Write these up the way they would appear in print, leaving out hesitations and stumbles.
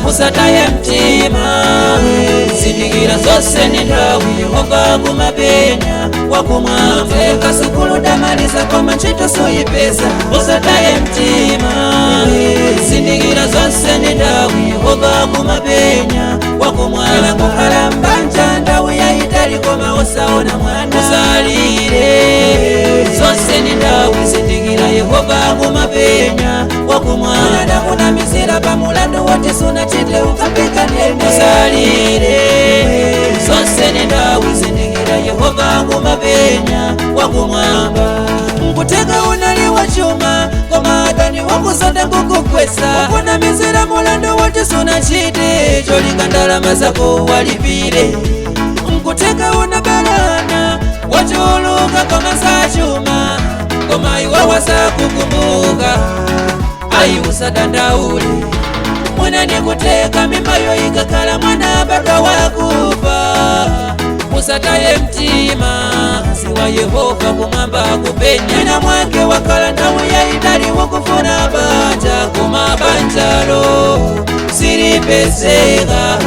usataye mtima. Zindikira zose ni nthawi Yehova kumapenya wakumwamba. Teka sukulu damaliza koma ntchito soyipeza, usataye mtima. Zindikira zose ni nthawi Yehova kumapenya wakumwamba. Kukhala mbanja nthawi yayitali koma usaona mwana, usalire. Zose ni nthawi, zindikira Yehova kumapenya wakumwamba. Ndakunamizira pamulandu woti sunachite ukapika ndende, usalire. Zose ni nthawi, zindikira Yehova kumapenya wakumwamba. Nkuteka unali wachuma koma adani wakusonda kukukwesa, kunamizira mulandu woti sunachite cholinga ndalama zako walipire. Nkuteka unabalana wachuluka koma sachuma, koma iwe wasakukumbuka. Ayi usadandaule, mwana nikuteka mimbayo ikakala mwana bado wakufa. Usataye mtima, siwa Yehova kumwamba kupenya. Na mwake wakala nthawi yayitali wakufuna banja, koma banjalo silipezeka.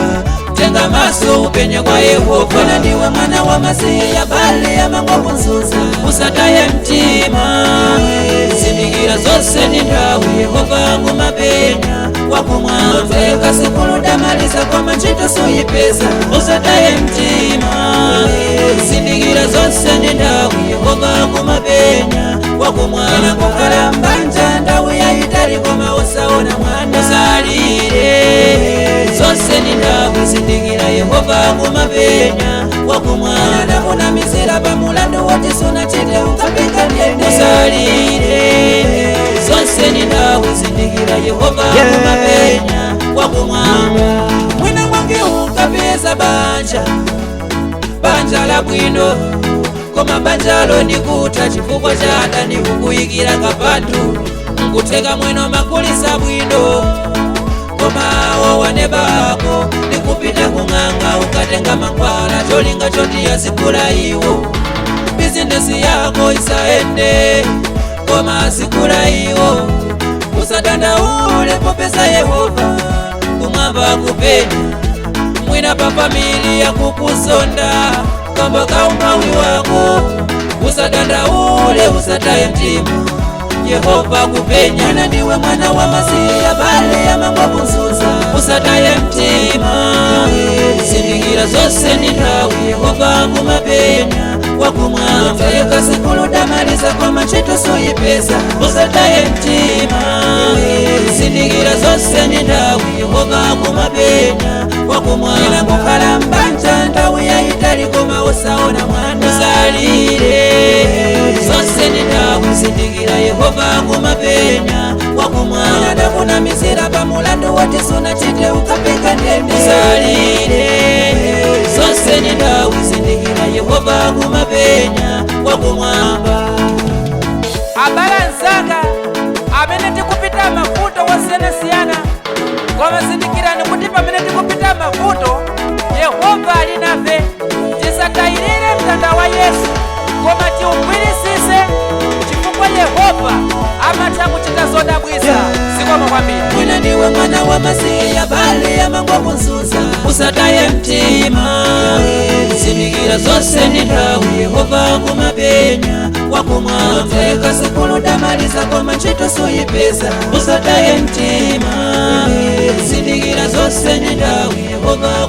Tenga maso upenye kwa Yehova, na ndiwe mwana wa Masiya bale ya mangwa kunzuza. Usataye mtima, zindikira zose ni nthawi Yehova kumapenya wakumwamba. Teka sukulu damaliza koma ntchito soyipeza, usataye mtima. Zindikira zose ni nthawi Yehova kumapenya wakumwamba. Kukhala mbanja nthawi yayitali koma usaona mwana, usalire. Zose ni nthawi, zindikira Yehova kumapenya wakumwamba. Ndakunamizira pamulandu woti sunachite ukapika ndende, usalire. Zose ni nthawi, zindikira Yehova kumapenya wakumwamba. Mwina mwange ukapeza banja, banja la bwino, koma banjalo nikuta chifukwa cha adani kukuyikira kapatu. Nkuteka mwino makulisa bwino, koma wawane bako nikupita kung'anga ukatenga mankhwala cholinga choti yazikula iwo. Bizinesi yako isaende koma azikula iwo. Usadandaule popeza Yehova kumwamba kupenya. Mwina pa familia kukusonda kamba kaumawi wako. Usadandaule, usataye mtima, Yehova kupenya. Na ndiwe mwana wa Masiya bale ya mangwa kunzuza. Usataye mtima, zindikira zose ni nthawi Yehova kumapenya wakumwamba. Teka sukulu damaliza koma ntchito soyipeza, usataye mtima. Zindikira zose ni nthawi Yehova kumapenya wakumwamba. Kukhala mbanja nthawi yayitali koma usaona mwana, usalire. Zose ni nthawi, zindikira Yehova kumapenya wakumwamba. Ndakunamizira pamulandu woti sunachite ukapika ndende, usalire. Zose ni nthawi, zindikira Yehova kumapenya wakumwamba. Abala nzanga amene tikupita mavuto wosiyanasiyana, koma zindikira nikuti pamene tikupita mavuto Yehova ali nafe. Tisatayirire mtanda wa Yesu, koma tiugwirisise chifukwa Yehova amatha kuchita zodabwitsa. Zikomo kwambiri. Mwina ndiwe mwana wa Masiya bale ya mangwa kunzuza. Usataye mtima, zindikira zose ni nthawi Yehova kumapenya wakumwamba. Teka sukulu damaliza koma ntchito soyipeza, usataye mtima. Zindikira zose ni nthawi Yehova